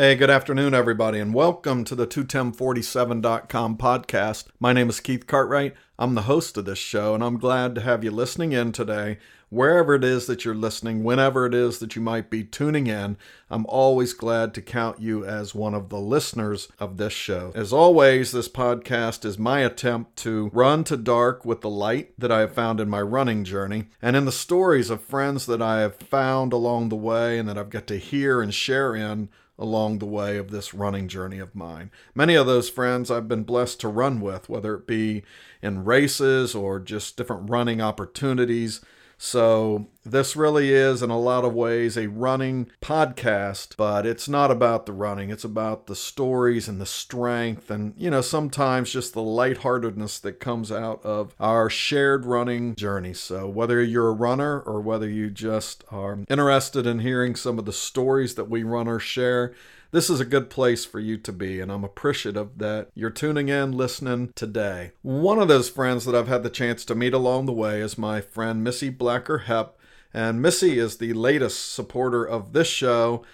Hey, good afternoon, everybody, and welcome to the 21047.com podcast. My name is Keith Cartwright. I'm the host of this show, and I'm glad to have you listening in today. Wherever it is that you're listening, whenever it is that you might be tuning in, I'm always glad to count you as one of the listeners of this show. As always, this podcast is my attempt to run to dark with the light that I have found in my running journey, and in the stories of friends that I have found along the way and that I've got to hear and share in along the way of this running journey of mine. Many of those friends I've been blessed to run with, whether it be in races or just different running opportunities. So this really is, in a lot of ways, a running podcast, but it's not about the running. It's about the stories and the strength and, sometimes just the lightheartedness that comes out of our shared running journey. So whether you're a runner or whether you just are interested in hearing some of the stories that we runners share, this is a good place for you to be, and I'm appreciative that you're tuning in, listening today. One of those friends that I've had the chance to meet along the way is my friend Missy Blacker-Hepp, and Missy is the latest supporter of this show.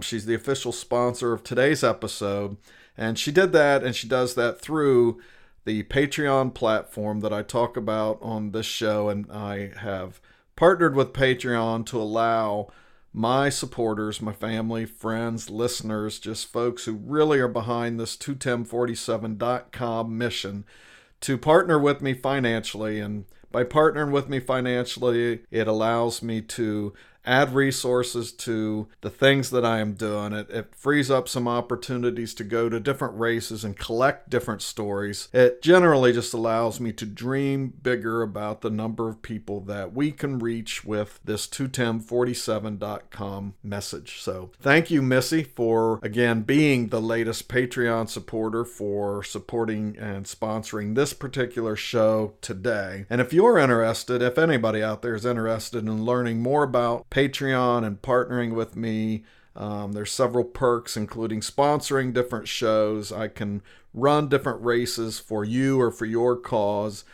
She's the official sponsor of today's episode, and she did that, and she does that through the Patreon platform that I talk about on this show, and I have partnered with Patreon to allow my supporters, my family, friends, listeners, just folks who really are behind this 21047.com mission to partner with me financially. And by partnering with me financially, it allows me to add resources to the things that I am doing. It frees up some opportunities to go to different races and collect different stories. It generally just allows me to dream bigger about the number of people that we can reach with this 21047.com message. So thank you, Missy, for, again, being the latest Patreon supporter, for supporting and sponsoring this particular show today. And if you're interested, if anybody out there is interested in learning more about Patreon and partnering with me, there's several perks, including sponsoring different shows. I can run different races for you or for your cause.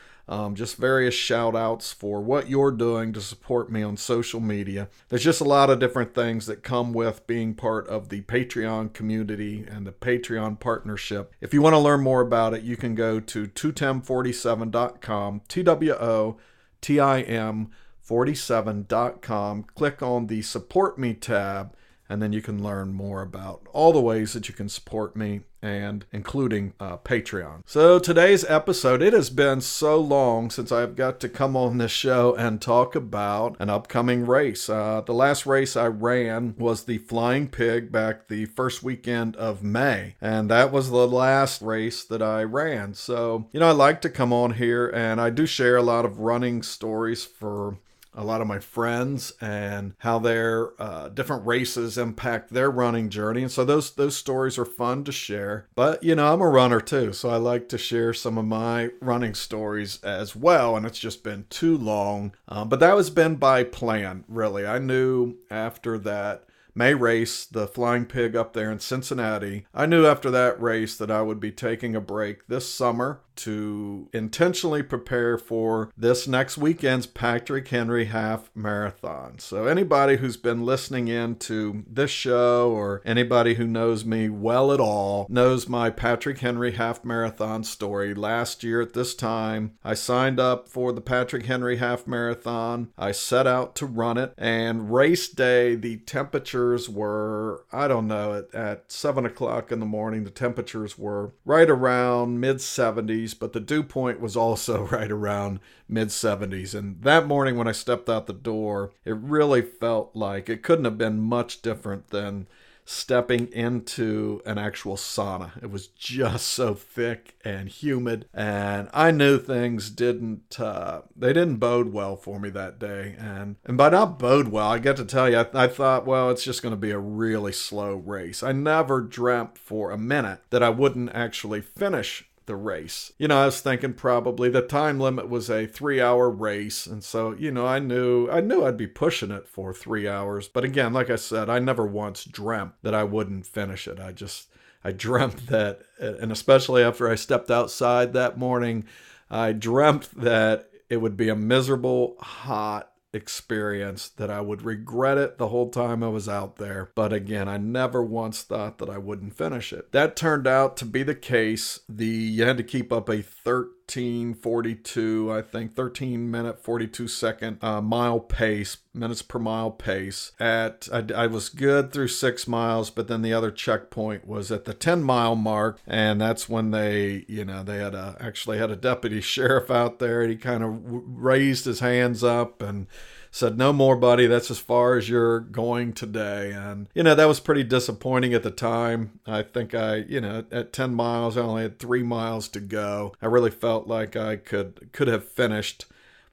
Just various shout outs for what you're doing to support me on social media. There's just a lot of different things that come with being part of the Patreon community and the Patreon partnership. If you want to learn more about it, you can go to 21047.com, TWOTIM47.com, click on the Support Me tab, and then you can learn more about all the ways that you can support me, and including Patreon. So today's episode, it has been so long since I've got to come on this show and talk about an upcoming race. The last race I ran was the Flying Pig back the first weekend of May, and that was the last race that I ran. So, I like to come on here, and I do share a lot of running stories for a lot of my friends and how their different races impact their running journey. And so those stories are fun to share. But, I'm a runner too, so I like to share some of my running stories as well. And it's just been too long. But that has been by plan, really. I knew after that May race, the Flying Pig up there in Cincinnati, I knew after that race that I would be taking a break this summer to intentionally prepare for this next weekend's Patrick Henry Half Marathon. So anybody who's been listening in to this show, or anybody who knows me well at all, knows my Patrick Henry Half Marathon story. Last year at this time, I signed up for the Patrick Henry Half Marathon. I set out to run it, and race day, the temperatures were, at 7 o'clock in the morning, the temperatures were right around mid-70s. But the dew point was also right around mid-70s. And that morning when I stepped out the door, it really felt like it couldn't have been much different than stepping into an actual sauna. It was just so thick and humid, and I knew things didn't bode well for me that day. And by not bode well, I get to tell you, I thought, well, it's just going to be a really slow race. I never dreamt for a minute that I wouldn't actually finish the race. I was thinking probably the time limit was a 3-hour race. And so, I knew I'd be pushing it for 3 hours. But again, like I said, I never once dreamt that I wouldn't finish it. I dreamt that, and especially after I stepped outside that morning, I dreamt that it would be a miserable, hot, experience, that I would regret it the whole time I was out there. But again, I never once thought that I wouldn't finish it. That turned out to be the case. You had to keep up a 13:42, I think 13-minute 42-second mile pace, minutes per mile pace. I was good through 6 miles, but then the other checkpoint was at the 10-mile mark, and that's when they actually had a deputy sheriff out there, and he kind of raised his hands up and said, "No more, buddy. That's as far as you're going today." And, that was pretty disappointing at the time. I think at 10 miles, I only had 3 miles to go. I really felt like I could have finished.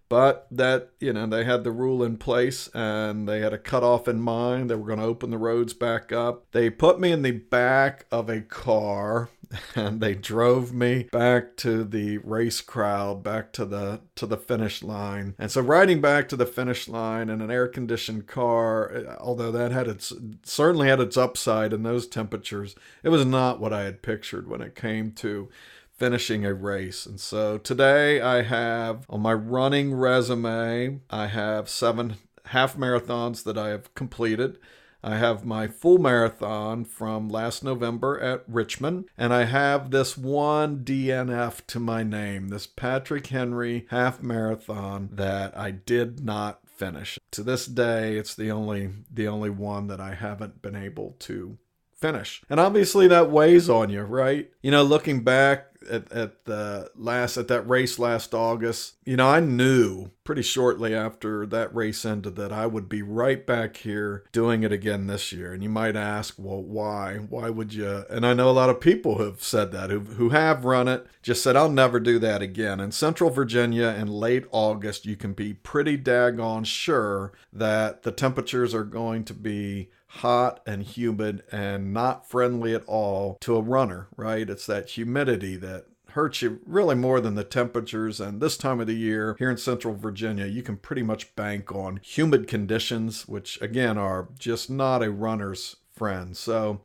But that, they had the rule in place and they had a cutoff in mind. They were going to open the roads back up. They put me in the back of a car and they drove me back to the race crowd, back to the finish line. And so riding back to the finish line in an air-conditioned car, although that certainly had its upside in those temperatures, it was not what I had pictured when it came to finishing a race. And so today I have on my running resume, I have 7 half marathons that I have completed. I have my full marathon from last November at Richmond, and I have this one DNF to my name, this Patrick Henry half marathon that I did not finish. To this day, it's the only one that I haven't been able to finish. And obviously that weighs on you, right? Looking back at that race last August, I knew pretty shortly after that race ended that I would be right back here doing it again this year. And you might ask, well, why? Why would you? And I know a lot of people have said that, who have run it, just said, I'll never do that again. In Central Virginia in late August, you can be pretty daggone sure that the temperatures are going to be hot and humid and not friendly at all to a runner, right? It's that humidity that hurts you really more than the temperatures. And this time of the year here in Central Virginia, you can pretty much bank on humid conditions, which again are just not a runner's friend. So,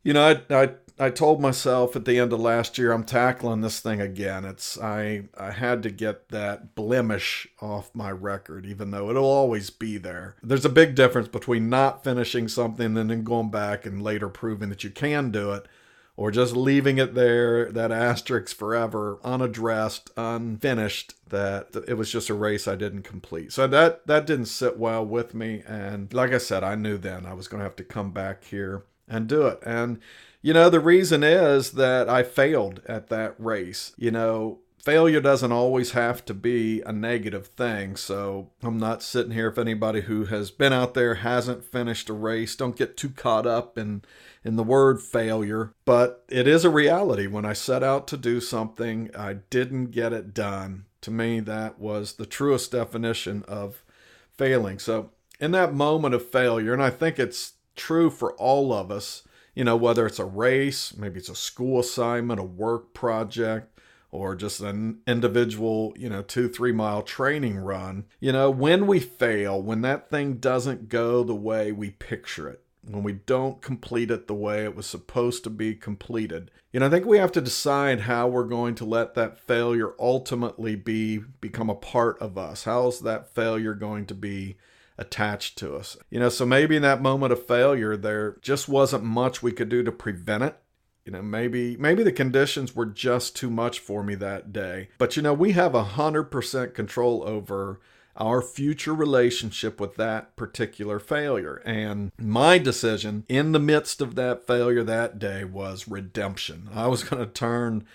I told myself at the end of last year, I'm tackling this thing again. I had to get that blemish off my record, even though it'll always be there. There's a big difference between not finishing something and then going back and later proving that you can do it, or just leaving it there, that asterisk forever, unaddressed, unfinished, that it was just a race I didn't complete. So that didn't sit well with me. And like I said, I knew then I was going to have to come back here and do it. And the reason is that I failed at that race. Failure doesn't always have to be a negative thing. So I'm not sitting here, if anybody who has been out there hasn't finished a race, don't get too caught up in the word failure. But it is a reality. When I set out to do something, I didn't get it done. To me, that was the truest definition of failing. So in that moment of failure, and I think it's true for all of us, whether it's a race, maybe it's a school assignment, a work project, or just an individual, 2-3 mile training run, when we fail, when that thing doesn't go the way we picture it, when we don't complete it the way it was supposed to be completed, I think we have to decide how we're going to let that failure ultimately become a part of us. How is that failure going to be attached to us? So maybe in that moment of failure, there just wasn't much we could do to prevent it. Maybe the conditions were just too much for me that day. But we have 100% control over our future relationship with that particular failure. And my decision in the midst of that failure that day was redemption. I was going to turn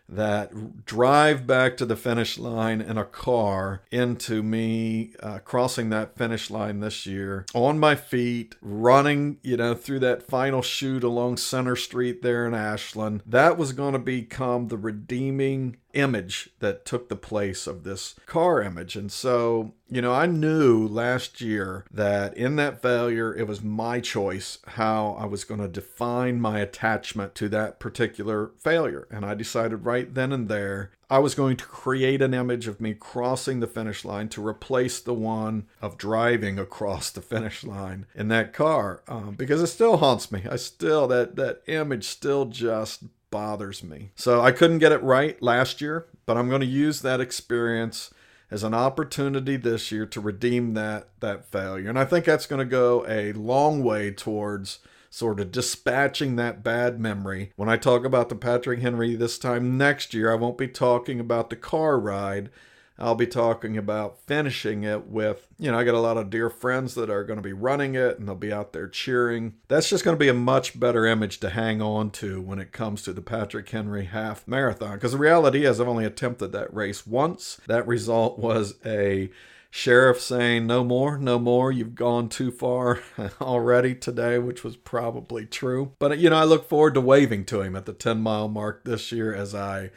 that drive back to the finish line in a car into me crossing that finish line this year on my feet, running, through that final chute along Center Street there in Ashland. That was going to become the redeeming image that took the place of this car image. And so, I knew last year that in that failure, it was my choice how I was going to define my attachment to that particular failure. And I decided right then and there, I was going to create an image of me crossing the finish line to replace the one of driving across the finish line in that car, because it still haunts me. That image still just bothers me. So I couldn't get it right last year, but I'm going to use that experience as an opportunity this year to redeem that failure. And I think that's going to go a long way towards sort of dispatching that bad memory. When I talk about the Patrick Henry this time next year, I won't be talking about the car ride. I'll be talking about finishing it with, I got a lot of dear friends that are going to be running it and they'll be out there cheering. That's just going to be a much better image to hang on to when it comes to the Patrick Henry half marathon. Because the reality is I've only attempted that race once. That result was a sheriff saying, no more, you've gone too far already today, which was probably true. But, I look forward to waving to him at the 10-mile mark this year as I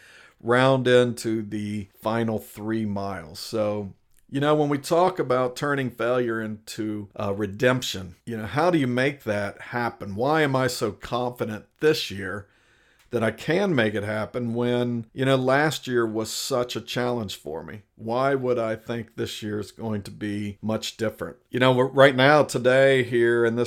round into the final 3 miles. So, when we talk about turning failure into redemption, how do you make that happen? Why am I so confident this year that I can make it happen when, last year was such a challenge for me? Why would I think this year is going to be much different? Right now, today here, and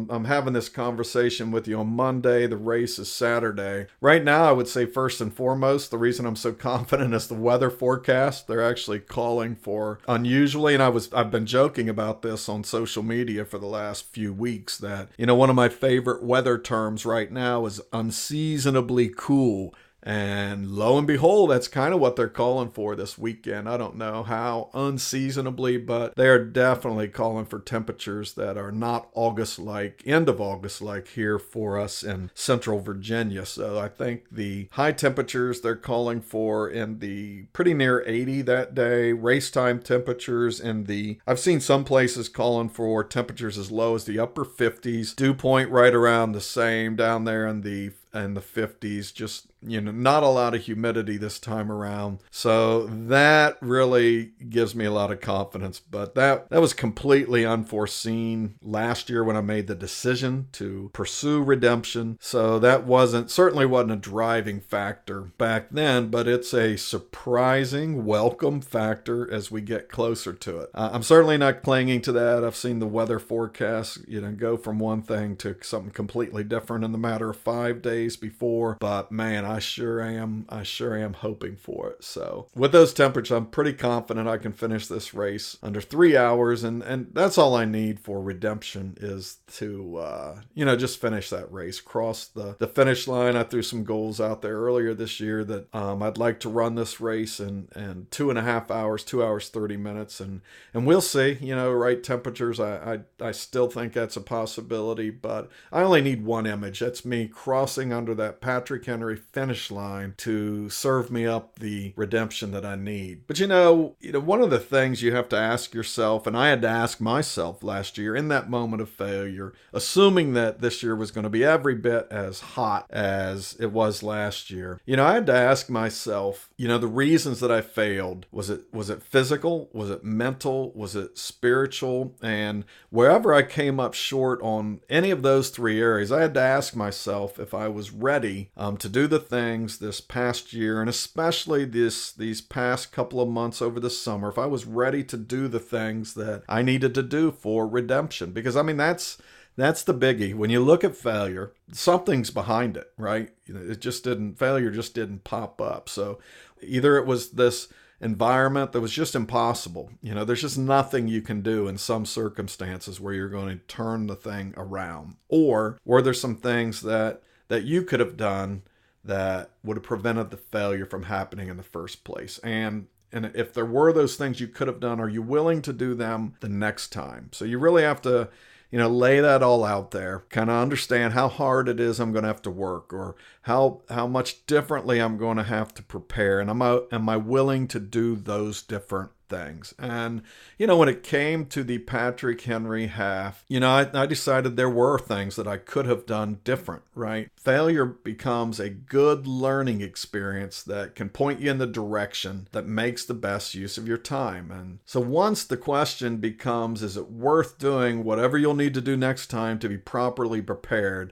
I'm having this conversation with you on Monday. The race is Saturday. Right now, I would say first and foremost, the reason I'm so confident is the weather forecast. They're actually calling for unusually, and I've been joking about this on social media for the last few weeks that, one of my favorite weather terms right now is unseasonably cool. And lo and behold, that's kind of what they're calling for this weekend. I don't know how unseasonably, but they are definitely calling for temperatures that are not August-like, end of August-like here for us in central Virginia. So I think the high temperatures they're calling for in the pretty near 80 that day, race time temperatures I've seen some places calling for temperatures as low as the upper 50s, dew point right around the same down there in the 50s, just, not a lot of humidity this time around. So that really gives me a lot of confidence. But that was completely unforeseen last year when I made the decision to pursue redemption. So that certainly wasn't a driving factor back then, but it's a surprising, welcome factor as we get closer to it. I'm certainly not clinging to that. I've seen the weather forecast, go from one thing to something completely different in the matter of 5 days before, but man, I sure am hoping for it. So with those temperatures, I'm pretty confident I can finish this race under 3 hours, and that's all I need for redemption is to just finish that race, cross the finish line. I threw some goals out there earlier this year that I'd like to run this race in 2.5 hours, 2 hours 30 minutes, and we'll see. Right temperatures, I still think that's a possibility, but I only need one image. That's me crossing under that Patrick Henry finish line to serve me up the redemption that I need. But one of the things you have to ask yourself, and I had to ask myself last year in that moment of failure, assuming that this year was going to be every bit as hot as it was last year, I had to ask myself, the reasons that I failed. Was it physical? Was it mental? Was it spiritual? And wherever I came up short on any of those 3 areas, I had to ask myself if I was ready to do the things this past year, and especially these past couple of months over the summer, if I was ready to do the things that I needed to do for redemption. Because that's the biggie. When you look at failure, something's behind it, right? Failure just didn't pop up. So either it was this environment that was just impossible. There's just nothing you can do in some circumstances where you're going to turn the thing around. Or were there some things that you could have done that would have prevented the failure from happening in the first place? And if there were those things you could have done, are you willing to do them the next time? So you really have to, lay that all out there, kind of understand how hard it is I'm going to have to work, or how much differently I'm going to have to prepare. And am I willing to do those different things? And, when it came to the Patrick Henry half, I decided there were things that I could have done different, right? Failure becomes a good learning experience that can point you in the direction that makes the best use of your time. And so once the question becomes, is it worth doing whatever you'll need to do next time to be properly prepared?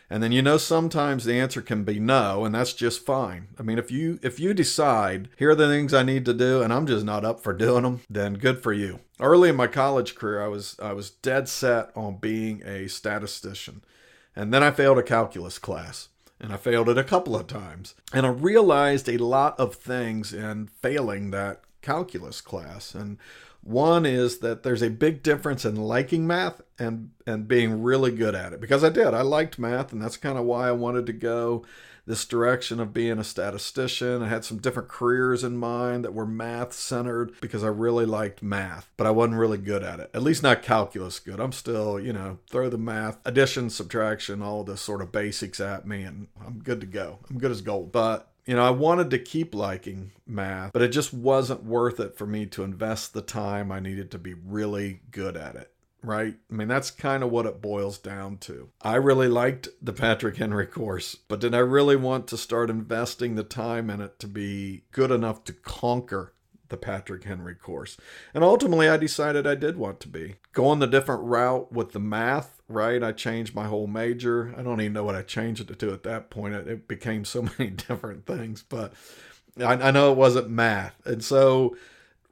And then, sometimes the answer can be no, and that's just fine. I mean, if you decide, here are the things I need to do, and I'm just not up for doing them, then good for you. Early in my college career, I was dead set on being a statistician. And then I failed a calculus class. And I failed it a couple of times. And I realized a lot of things in failing that calculus class. And one is that there's a big difference in liking math and being really good at it. Because I did. I liked math, and that's kind of why I wanted to go this direction of being a statistician. I had some different careers in mind that were math centered because I really liked math, but I wasn't really good at it. At least not calculus good. I'm still, throw the math, addition, subtraction, all the sort of basics at me, and I'm good to go. I'm good as gold. But I wanted to keep liking math, but it just wasn't worth it for me to invest the time I needed to be really good at it. Right? I mean, that's kind of what it boils down to. I really liked the Patrick Henry course, but did I really want to start investing the time in it to be good enough to conquer the Patrick Henry course? And ultimately, I decided I did want to be. Going the different route with the math, right? I changed my whole major. I don't even know what I changed it to at that point. It became so many different things, but I know it wasn't math. And so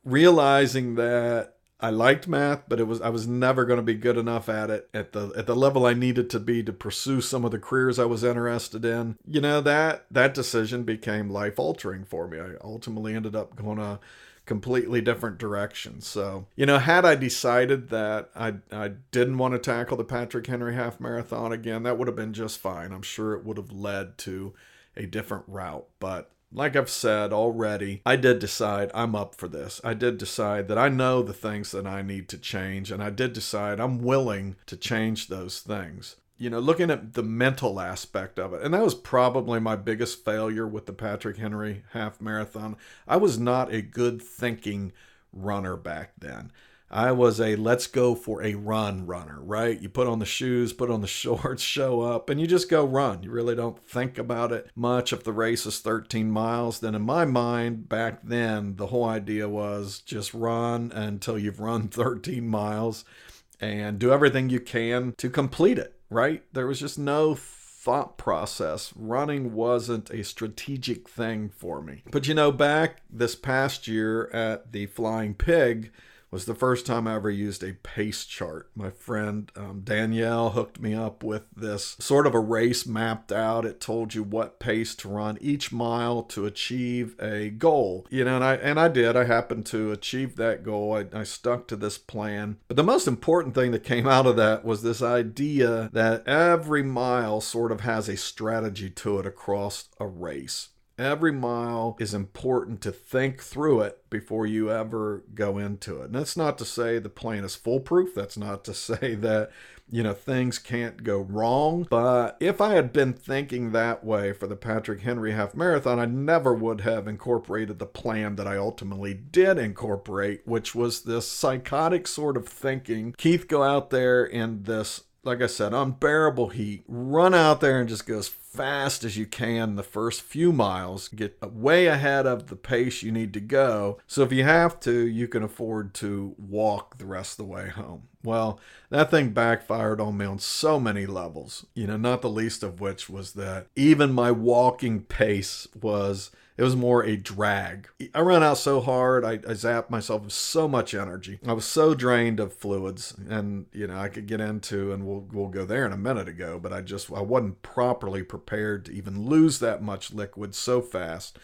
realizing that I liked math, but I was never going to be good enough at it at the level I needed to be to pursue some of the careers I was interested in. That decision became life altering for me. I ultimately ended up going a completely different direction. So, had I decided that I didn't want to tackle the Patrick Henry half marathon again, that would have been just fine. I'm sure it would have led to a different route, but like I've said already, I did decide I'm up for this. I did decide that I know the things that I need to change, and I did decide I'm willing to change those things. Looking at the mental aspect of it, and that was probably my biggest failure with the Patrick Henry half marathon. I was not a good thinking runner back then. I was a let's go for a run runner, right? You put on the shoes, put on the shorts, show up, and you just go run. You really don't think about it much. If the race is 13 miles, then in my mind back then, the whole idea was just run until you've run 13 miles and do everything you can to complete it, right? There was just no thought process. Running wasn't a strategic thing for me. But back this past year at the Flying Pig, was the first time I ever used a pace chart. My friend Danielle hooked me up with this sort of a race mapped out. It told you what pace to run each mile to achieve a goal. And I did. I happened to achieve that goal. I stuck to this plan. But the most important thing that came out of that was this idea that every mile sort of has a strategy to it across a race. Every mile is important to think through it before you ever go into it. And that's not to say the plan is foolproof. That's not to say that, things can't go wrong. But if I had been thinking that way for the Patrick Henry half marathon, I never would have incorporated the plan that I ultimately did incorporate, which was this psychotic sort of thinking. Keith, go out there in this, like I said, unbearable heat, run out there and just go as fast as you can the first few miles, get way ahead of the pace you need to go. So if you have to, you can afford to walk the rest of the way home. Well, that thing backfired on me on so many levels, not the least of which was that even my walking pace was more a drag. I ran out so hard, I zapped myself with so much energy. I was so drained of fluids, and I could get into, and we'll go there in a minute ago, but I wasn't properly prepared to even lose that much liquid so fast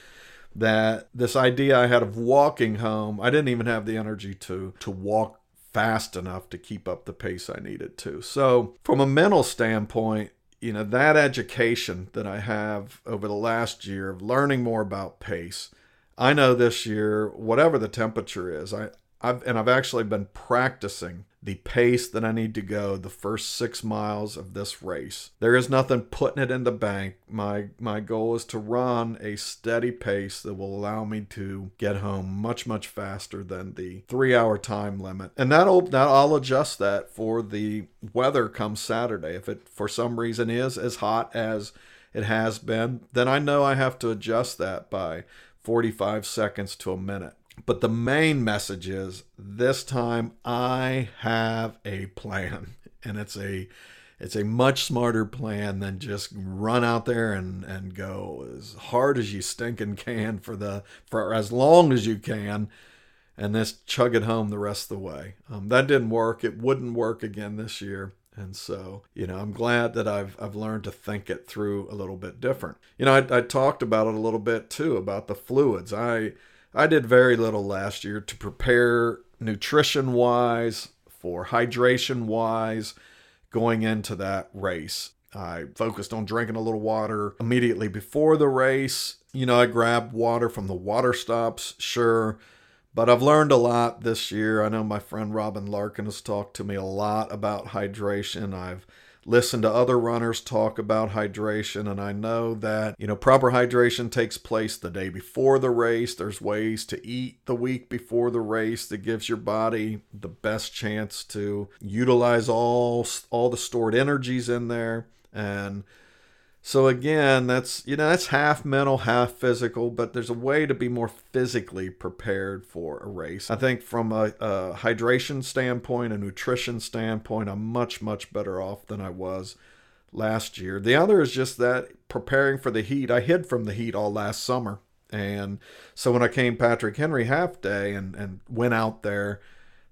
that this idea I had of walking home, I didn't even have the energy to walk fast enough to keep up the pace I needed to. So from a mental standpoint, that education that I have over the last year of learning more about pace, I know this year, whatever the temperature is, I've actually been practicing the pace that I need to go the first 6 miles of this race. There is nothing putting it in the bank. My goal is to run a steady pace that will allow me to get home much, much faster than the 3-hour time limit. And I'll adjust that for the weather come Saturday. If it for some reason is as hot as it has been, then I know I have to adjust that by 45 seconds to a minute. But the main message is this time I have a plan, and it's a much smarter plan than just run out there and go as hard as you stinking can for as long as you can, and just chug it home the rest of the way. That didn't work. It wouldn't work again this year. And so, I'm glad that I've learned to think it through a little bit different. I talked about it a little bit too, about the fluids. I did very little last year to prepare nutrition-wise, for hydration-wise, going into that race. I focused on drinking a little water immediately before the race. I grabbed water from the water stops, sure, but I've learned a lot this year. I know my friend Robin Larkin has talked to me a lot about hydration. I've listened to other runners talk about hydration, and I know that, proper hydration takes place the day before the race. There's ways to eat the week before the race that gives your body the best chance to utilize all the stored energies in there. And so again, that's half mental, half physical, but there's a way to be more physically prepared for a race. I think from a hydration standpoint, a nutrition standpoint, I'm much, much better off than I was last year. The other is just that preparing for the heat. I hid from the heat all last summer. And so when I came Patrick Henry half day and went out there,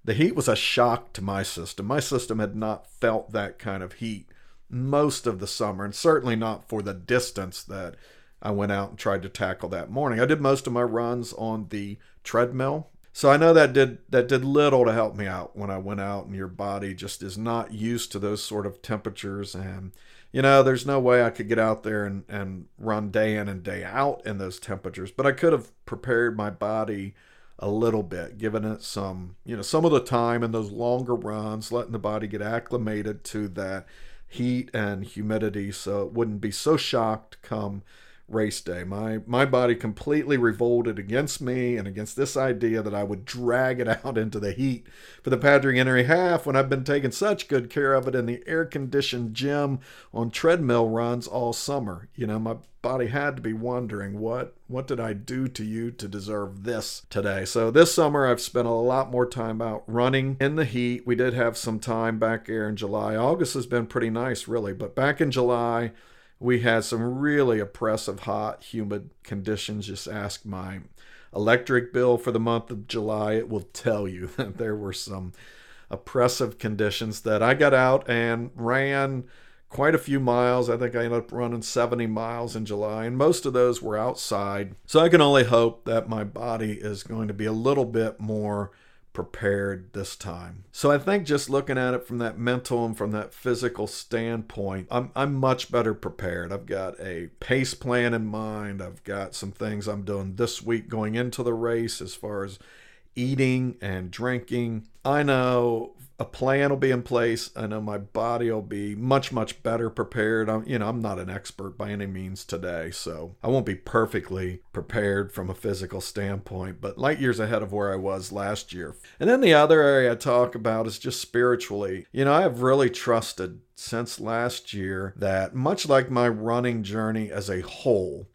the heat was a shock to my system. My system had not felt that kind of heat most of the summer, and certainly not for the distance that I went out and tried to tackle that morning. I did most of my runs on the treadmill, so I know that did little to help me out when I went out, and your body just is not used to those sort of temperatures. And there's no way I could get out there and run day in and day out in those temperatures, but I could have prepared my body a little bit, given it some of the time in those longer runs, letting the body get acclimated to that heat and humidity so it wouldn't be so shocked come race day. My body completely revolted against me and against this idea that I would drag it out into the heat for the Patrick Henry half when I've been taking such good care of it in the air-conditioned gym on treadmill runs all summer. My body had to be wondering, what did I do to you to deserve this today? So this summer I've spent a lot more time out running in the heat. We did have some time back here in July. August has been pretty nice, really, but back in July we had some really oppressive, hot, humid conditions. Just ask my electric bill for the month of July. It will tell you that there were some oppressive conditions that I got out and ran quite a few miles. I think I ended up running 70 miles in July, and most of those were outside. So I can only hope that my body is going to be a little bit more prepared this time. So I think just looking at it from that mental and from that physical standpoint, I'm much better prepared. I've got a pace plan in mind. I've got some things I'm doing this week going into the race as far as eating and drinking. I know a plan will be in place. I know my body will be much, much better prepared. I'm not an expert by any means today, so I won't be perfectly prepared from a physical standpoint, but light years ahead of where I was last year. And then the other area I talk about is just spiritually. I have really trusted since last year that much like my running journey as a whole,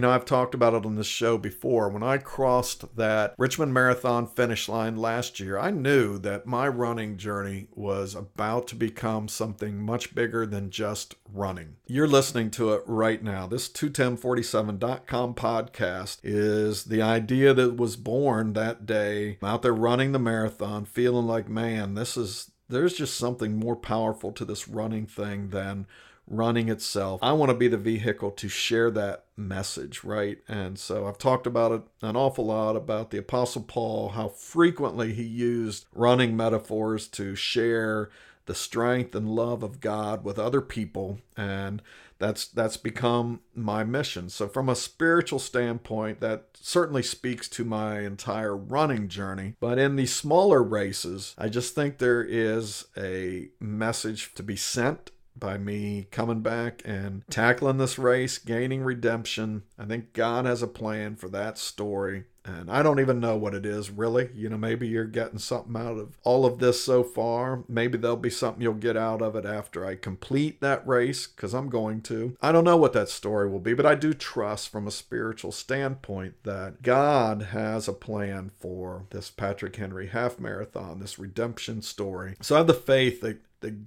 I've talked about it on this show before. When I crossed that Richmond Marathon finish line last year, I knew that my running journey was about to become something much bigger than just running. You're listening to it right now. This 21047.com podcast is the idea that was born that day. I'm out there running the marathon, feeling like, man, there's just something more powerful to this running thing than running itself. I want to be the vehicle to share that message, right? And so I've talked about it an awful lot about the Apostle Paul, how frequently he used running metaphors to share the strength and love of God with other people, and that's become my mission. So from a spiritual standpoint, that certainly speaks to my entire running journey. But in these smaller races, I just think there is a message to be sent by me coming back and tackling this race, gaining redemption. I think God has a plan for that story, and I don't even know what it is, really. Maybe you're getting something out of all of this so far. Maybe there'll be something you'll get out of it after I complete that race, because I'm going to. I don't know what that story will be, but I do trust from a spiritual standpoint that God has a plan for this Patrick Henry half marathon, this redemption story. So I have the faith that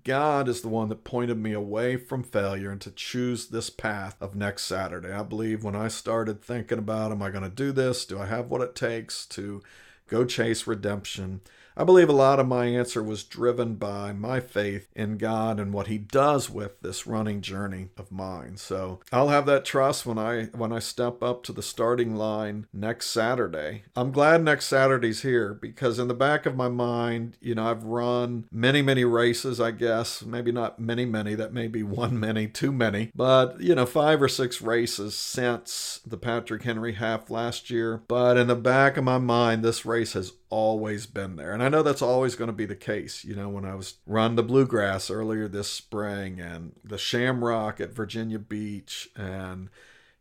God is the one that pointed me away from failure and to choose this path of next Saturday. I believe when I started thinking about, am I going to do this? Do I have what it takes to go chase redemption? I believe a lot of my answer was driven by my faith in God and what he does with this running journey of mine. So I'll have that trust when I step up to the starting line next Saturday. I'm glad next Saturday's here because in the back of my mind, I've run many, many races, I guess. Maybe not many, that may be one many, too many. But, 5 or 6 races since the Patrick Henry half last year. But in the back of my mind, this race has always been there. And I know that's always going to be the case. When I was run the Bluegrass earlier this spring and the Shamrock at Virginia Beach and,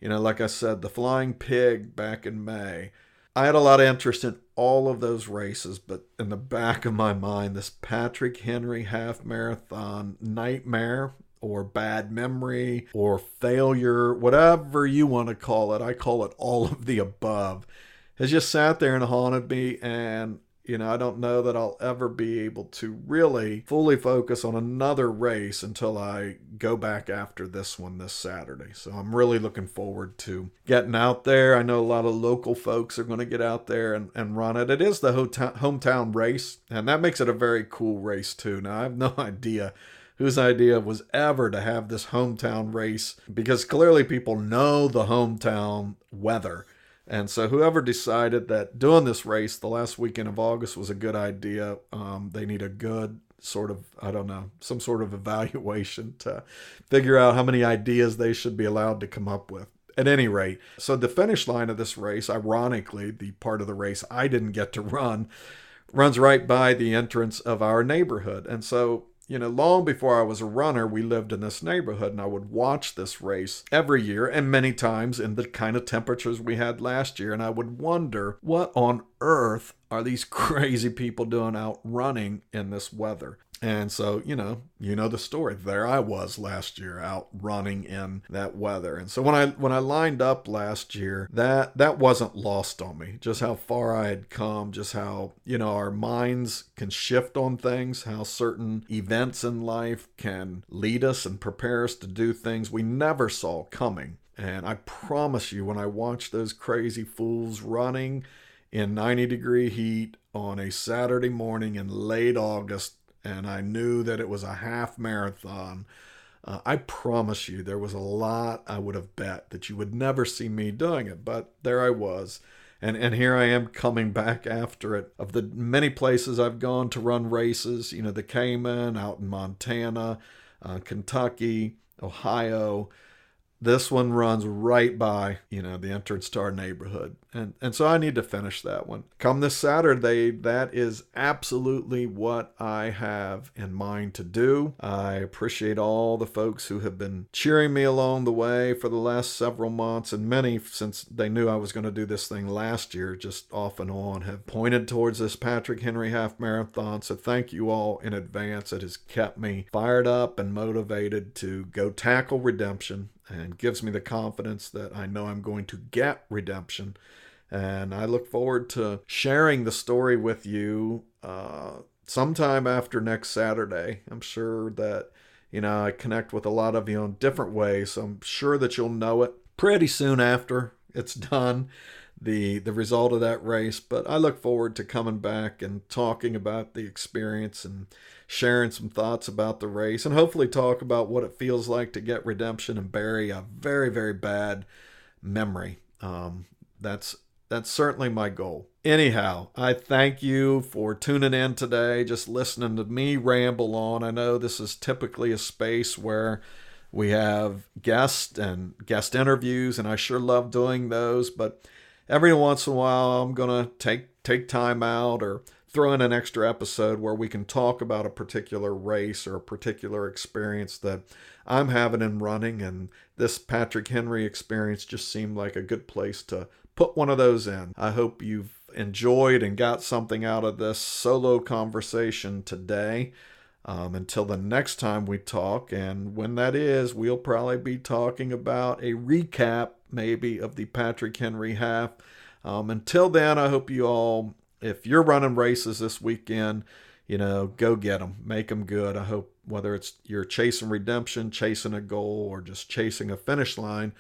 like I said, the Flying Pig back in May. I had a lot of interest in all of those races, but in the back of my mind, this Patrick Henry half marathon nightmare or bad memory or failure, whatever you want to call it, I call it all of the above, has just sat there and haunted me. And, I don't know that I'll ever be able to really fully focus on another race until I go back after this one this Saturday. So I'm really looking forward to getting out there. I know a lot of local folks are going to get out there and run it. It is the hometown race, and that makes it a very cool race too. Now, I have no idea whose idea was ever to have this hometown race because clearly people know the hometown weather. And so whoever decided that doing this race the last weekend of August was a good idea, they need a good sort of, some sort of evaluation to figure out how many ideas they should be allowed to come up with. At any rate, so the finish line of this race, ironically, the part of the race I didn't get to run, runs right by the entrance of our neighborhood. And so long before I was a runner, we lived in this neighborhood, and I would watch this race every year and many times in the kind of temperatures we had last year. And I would wonder, what on earth are these crazy people doing out running in this weather? And so, you know the story. There I was last year out running in that weather. And so when I lined up last year, that wasn't lost on me. Just how far I had come, just how, our minds can shift on things, how certain events in life can lead us and prepare us to do things we never saw coming. And I promise you, when I watched those crazy fools running in 90-degree heat on a Saturday morning in late August, and I knew that it was a half marathon, I promise you there was a lot I would have bet that you would never see me doing it. But there I was. And here I am coming back after it. Of the many places I've gone to run races, the Cayman, out in Montana, Kentucky, Ohio, this one runs right by, the entrance to our neighborhood. And so I need to finish that one. Come this Saturday, that is absolutely what I have in mind to do. I appreciate all the folks who have been cheering me along the way for the last several months, and many, since they knew I was going to do this thing last year, just off and on, have pointed towards this Patrick Henry half marathon. So thank you all in advance. It has kept me fired up and motivated to go tackle redemption, and gives me the confidence that I know I'm going to get redemption. And I look forward to sharing the story with you sometime after next Saturday. I'm sure that, I connect with a lot of you in different ways, so I'm sure that you'll know it pretty soon after it's done, the result of that race. But I look forward to coming back and talking about the experience and sharing some thoughts about the race, and hopefully talk about what it feels like to get redemption and bury a very, very bad memory. That's certainly my goal. Anyhow, I thank you for tuning in today, just listening to me ramble on. I know this is typically a space where we have guests and guest interviews, and I sure love doing those, but every once in a while I'm going to take time out or throw in an extra episode where we can talk about a particular race or a particular experience that I'm having in running. And this Patrick Henry experience just seemed like a good place to put one of those in. I hope you've enjoyed and got something out of this solo conversation today. Until the next time we talk, and when that is, we'll probably be talking about a recap maybe of the Patrick Henry half. Until then, I hope you all, if you're running races this weekend, go get them. Make them good. I hope whether it's you're chasing redemption, chasing a goal, or just chasing a finish line,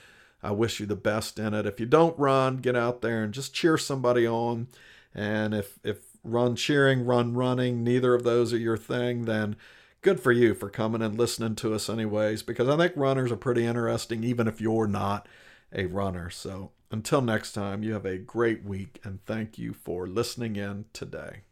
I wish you the best in it. If you don't run, get out there and just cheer somebody on. And if run cheering, run running, neither of those are your thing, then good for you for coming and listening to us anyways, because I think runners are pretty interesting even if you're not a runner. So until next time, you have a great week, and thank you for listening in today.